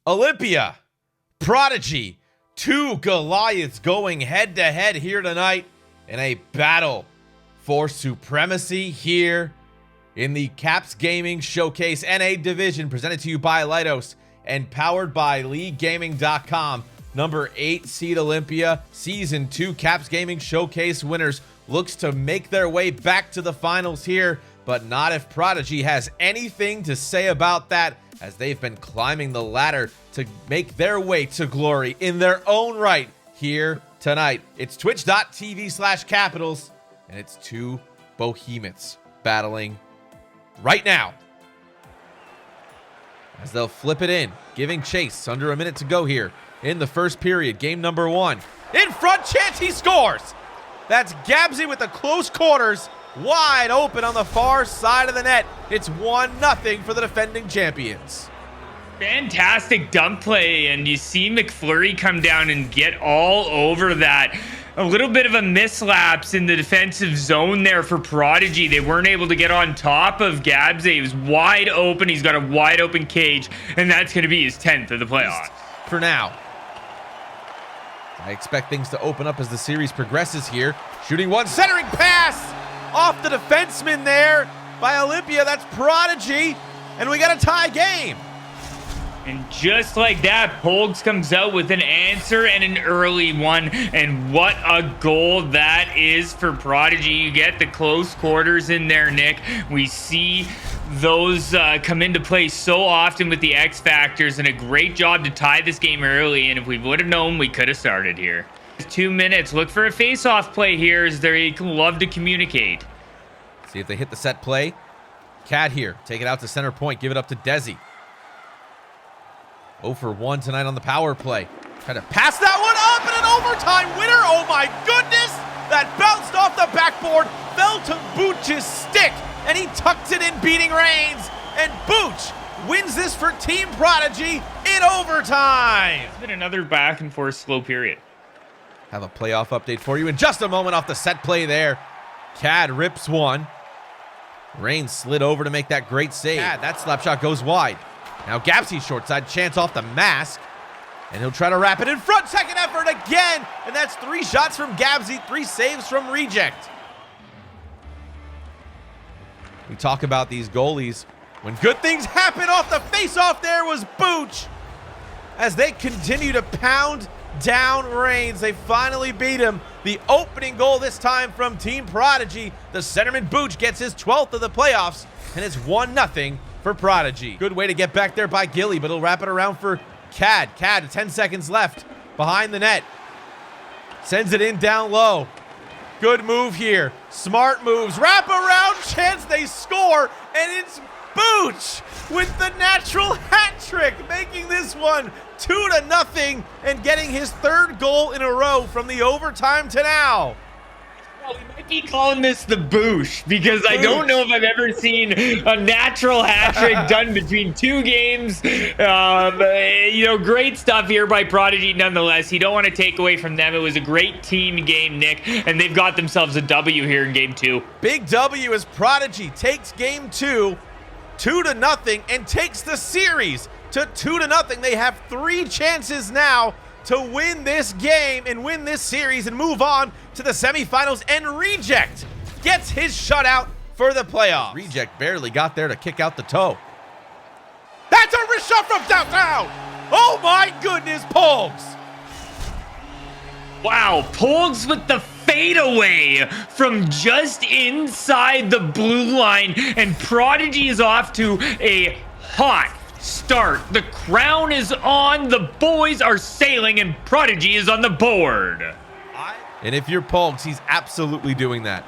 Olympia, Prodigy, two Goliaths going head to head here tonight in a battle for supremacy here in the CapsGaming Showcase NA Division, presented to you by Leidos and powered by Leaguegaming.com. Number 8 seed Olympia, Season 2 CapsGaming Showcase winners, looks to make their way back to the finals here, but not if Prodigy has anything to say about that, as they've been climbing the ladder to make their way to glory in their own right here tonight. It's twitch.tv/capitals, and it's two behemoths battling right now, as they'll flip it in, giving chase. Under a minute to go here in the first period. Game number 1. In front, chance, he scores! That's Gabsy with the close quarters, wide open on the far side of the net. It's 1-0 for the defending champions. Fantastic dump play, and you see McFlurry come down and get all over that. A little bit of a mislapse in the defensive zone there for Prodigy. They weren't able to get on top of Gabsy. He was wide open. He's got a wide open cage, and that's going to be his 10th of the playoffs. For now, I expect things to open up as the series progresses here. Shooting one, centering pass off the defenseman there by Olympia. That's Prodigy, and we got a tie game. And just like that, Polgs comes out with an answer and an early one. And what a goal that is for Prodigy. You get the close quarters in there, Nick. We see those come into play so often with the X Factors, and a great job to tie this game early. And if we would have known, we could have started here. 2 minutes. Look for a face-off play here, as they love to communicate. See if they hit the set play. Cat here. Take it out to center point. Give it up to Desi. 0 for 1 tonight on the power play. Try to pass that one up, and an overtime winner. Oh my goodness! That bounced off the backboard, fell to bMaJuH's stick, and he tucked it in, beating Reigns. And bMaJuH wins this for Team Prodigy in overtime. It's been another back and forth slow period. Have a playoff update for you in just a moment off the set play there. Cad rips one. Reigns slid over to make that great save. Cad, that slap shot goes wide. Now Gabsy short side chance off the mask, and he'll try to wrap it in front. Second effort again, and that's 3 shots from Gabsy, 3 saves from Reject. We talk about these goalies. When good things happen off the face-off, there was bMaJuH. As they continue to pound down Reigns, they finally beat him. The opening goal this time from Team Prodigy. The centerman bMaJuH gets his 12th of the playoffs, and it's 1-0 for Prodigy. Good way to get back there by Gilly, but he'll wrap it around for Cad. Cad, 10 seconds left behind the net. Sends it in down low. Good move here. Smart moves. Wrap around chance. They score, and it's bMaJuH with the natural hat trick, making this one 2-0 and getting his 3rd goal in a row from the overtime to now. Well, we might be calling this the bMaJuH, because I don't know if I've ever seen a natural hat trick done between 2 games. You know, great stuff here by Prodigy nonetheless. You don't want to take away from them. It was a great team game, Nick, and they've got themselves a W here in game 2. Big W as Prodigy takes game 2, 2-0, and takes the series to 2-0. They have 3 chances now to win this game and win this series and move on to the semifinals, and Reject gets his shutout for the playoffs. Reject barely got there to kick out the toe. That's a wrist shot from downtown! Oh my goodness, Polgs! Wow, Polgs with the fadeaway from just inside the blue line, and Prodigy is off to a hot start. The crown is on, the boys are sailing, and Prodigy is on the board. And if you're Polgs, he's absolutely doing that.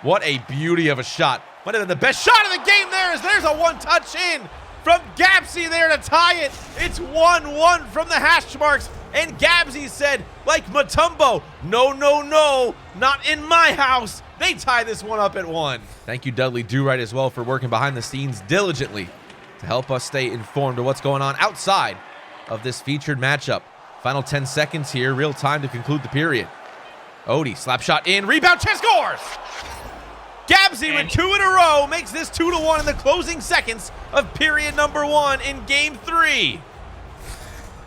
What a beauty of a shot. Might have been the best shot of the game there, as there's a one-touch in from Gabsy there to tie it. It's 1-1 from the hash marks, and Gabsy said, like Matumbo, no, no, no, not in my house. They tie this one up at 1. Thank you, Dudley Do-Right, as well, for working behind the scenes diligently to help us stay informed of what's going on outside of this featured matchup. Final 10 seconds here, real time to conclude the period. Odie, slap shot in, rebound, chance, scores! Gabsy with 2 in a row makes this 2-1 in the closing seconds of period number 1 in game 3.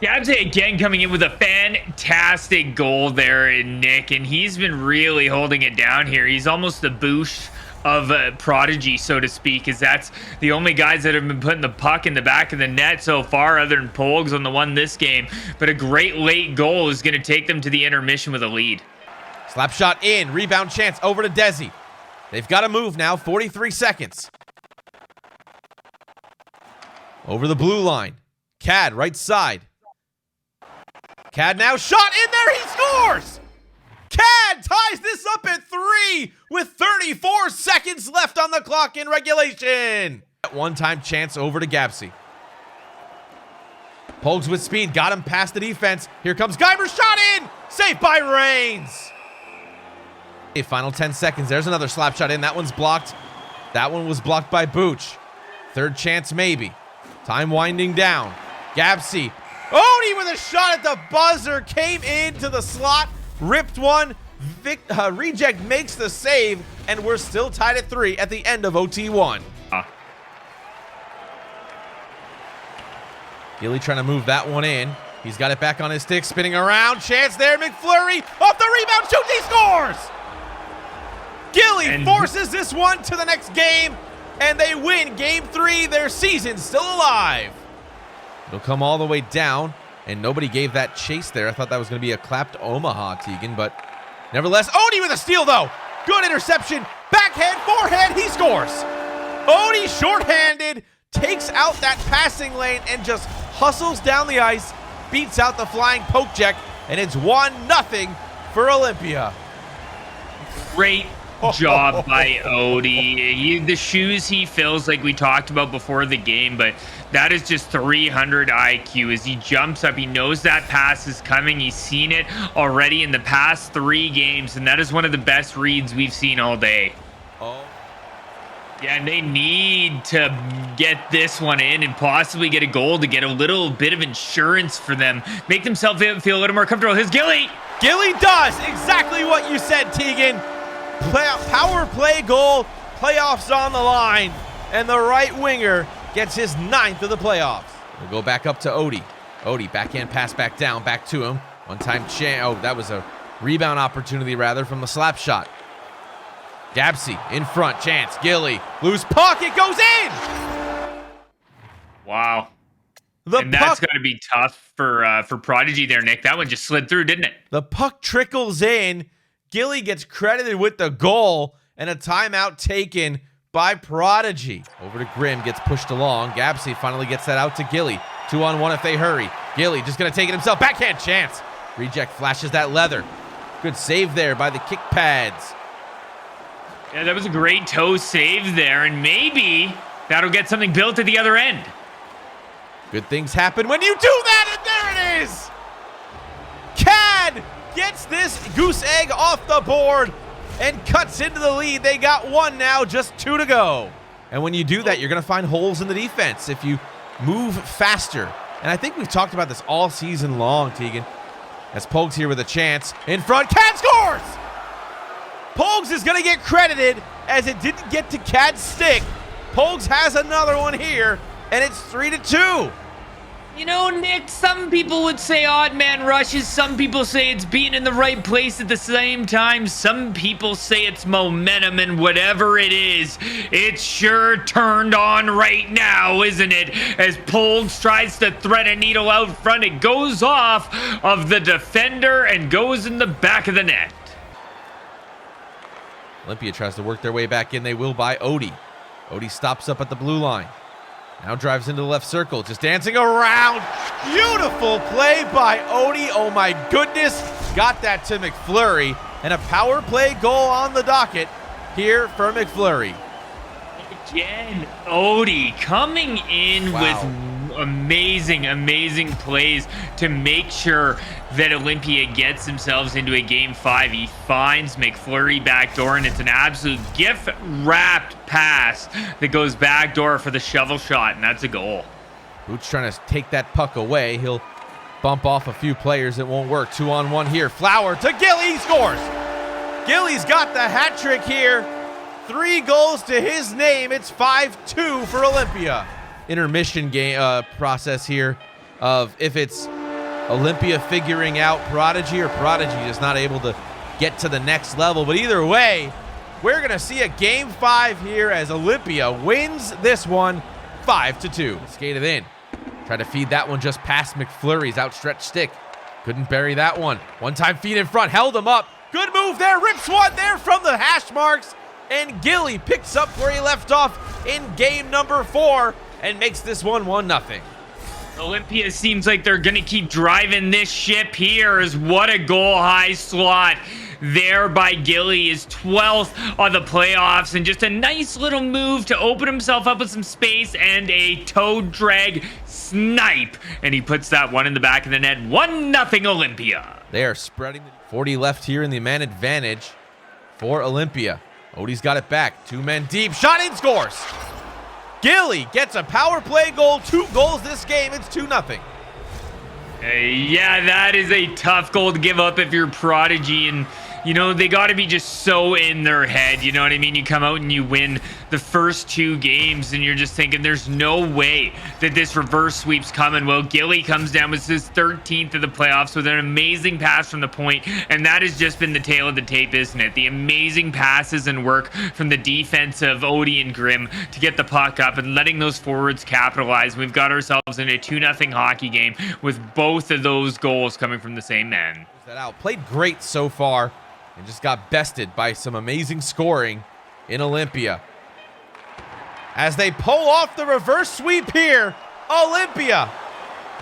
Gabsy again coming in with a fantastic goal there, Nick, and he's been really holding it down here. He's almost the bMaJuH of Prodigy, so to speak, as that's the only guys that have been putting the puck in the back of the net so far, other than Polgs on the one this game. But a great late goal is going to take them to the intermission with a lead. Slap shot in, rebound chance over to Desi. They've got to move now, 43 seconds. Over the blue line. Cad, right side. Cad now shot in there, he scores! Cad ties this up at 3 with 34 seconds left on the clock in regulation. One-time chance over to Gabsy. Polgs with speed, got him past the defense. Here comes Guyver, shot in! Saved by Reigns. Okay, final 10 seconds, there's another slap shot in. That one's blocked. That one was blocked by bMaJuH. Third chance maybe. Time winding down. Gabsy. Odie with a shot at the buzzer. Came into the slot. Ripped one. Reject makes the save. And we're still tied at 3 at the end of OT1. Gilly trying to move that one in. He's got it back on his stick. Spinning around. Chance there. McFlurry. Off the rebound. Shoots. He scores. Gilly forces this one to the next game. And they win Game 3. Their season's still alive. It'll come all the way down, and nobody gave that chase there. I thought that was going to be a clapped Omaha, Tegan, but nevertheless, Odie with a steal, though. Good interception. Backhand, forehand, he scores. Odie shorthanded, takes out that passing lane, and just hustles down the ice, beats out the flying poke check, and it's 1-0 for Olympia. Great job by Odie. The shoes he fills, like we talked about before the game, but that is just 300 IQ as he jumps up. He knows that pass is coming. He's seen it already in the past 3 games, and that is one of the best reads we've seen all day. Oh. Yeah, and they need to get this one in and possibly get a goal to get a little bit of insurance for them. Make themselves feel a little more comfortable. Here's Gilly. Gilly does exactly what you said, Tegan. Power play goal, playoffs on the line, and the right winger gets his 9th of the playoffs. We'll go back up to Odie. Odie, backhand pass back down, back to him. One-time chance. Oh, that was a rebound opportunity, rather, from the slap shot. Gabsy in front, chance. Gilly, loose puck, it goes in! Wow. And that's got to be tough for Prodigy there, Nick. That one just slid through, didn't it? The puck trickles in. Gilly gets credited with the goal, and a timeout taken by Prodigy. Over to Grim, gets pushed along. Gabsy finally gets that out to Gilly. 2-on-1 if they hurry. Gilly just going to take it himself. Backhand chance. Reject flashes that leather. Good save there by the kick pads. Yeah, that was a great toe save there, and maybe that'll get something built at the other end. Good things happen when you do that, and there it is! Cad gets this goose egg off the board and cuts into the lead. They got 1 now, just 2 to go. And when you do that, you're going to find holes in the defense if you move faster. And I think we've talked about this all season long, Tegan. As Polgs here with a chance. In front, Cad scores! Polgs is going to get credited as it didn't get to Cad's stick. Polgs has another one here, and it's 3-2. You know, Nick, some people would say odd man rushes. Some people say it's being in the right place at the same time. Some people say it's momentum, and whatever it is, it's sure turned on right now, isn't it? As Polgs tries to thread a needle out front, it goes off of the defender and goes in the back of the net. Olympia tries to work their way back in. They will by Odie. Odie stops up at the blue line. Now drives into the left circle, just dancing around. Beautiful play by Odie. Oh my goodness. Got that to McFlurry. And a power play goal on the docket here for McFlurry. Again, Odie coming in with amazing plays to make sure that Olympia gets themselves into a Game 5. He finds McFlurry backdoor, and it's an absolute gift-wrapped pass that goes backdoor for the shovel shot, and that's a goal. bMaJuH trying to take that puck away. He'll bump off a few players. It won't work. 2-on-1 here. Flower to Gilly. He scores. Gilly's got the hat trick here. 3 goals to his name. It's 5-2 for Olympia. Intermission game process here of if it's Olympia figuring out Prodigy, or Prodigy just not able to get to the next level. But either way, we're going to see a game 5 here as Olympia wins this one 5-2. Skated in. Tried to feed that one just past McFlurry's outstretched stick. Couldn't bury that one. One-time feed in front, held him up. Good move there, rips one there from the hash marks. And Gilly picks up where he left off in game number 4 and makes this one 1-0. Olympia seems like they're going to keep driving this ship here. As what a goal high slot there by Gilly, is 12th on the playoffs, and just a nice little move to open himself up with some space and a toe drag snipe. And he puts that one in the back of the net. 1-0 Olympia. They are spreading. 40 left here in the man advantage for Olympia. Odie's got it back. 2 men deep. Shot in, scores. Gilly gets a power play goal. 2 goals this game. It's 2-0. Yeah, that is a tough goal to give up if you're Prodigy, and you know, they got to be just so in their head, you know what I mean? You come out and you win the first 2 games and you're just thinking there's no way that this reverse sweep's coming. Well, Gilly comes down with his 13th of the playoffs with an amazing pass from the point, and that has just been the tail of the tape, isn't it? The amazing passes and work from the defense of Odie and Grimm to get the puck up and letting those forwards capitalize. We've got ourselves in a 2-0 hockey game with both of those goals coming from the same man. That out. Played great so far, and just got bested by some amazing scoring in Olympia. As they pull off the reverse sweep here, Olympia.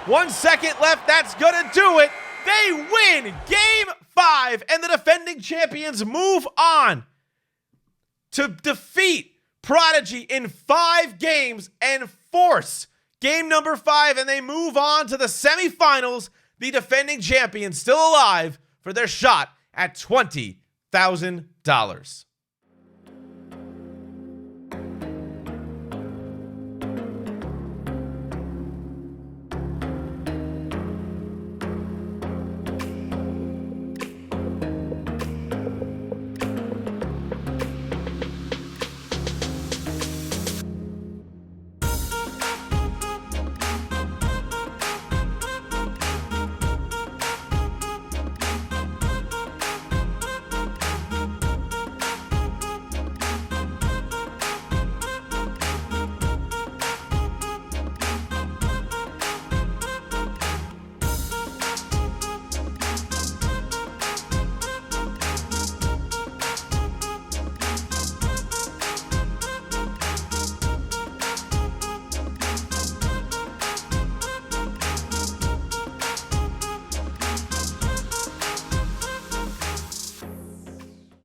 1 second left, that's gonna do it. They win game 5, and the defending champions move on to defeat Prodigy in 5 games and force game number 5, and they move on to the semifinals. The defending champions still alive for their shot at $20,000.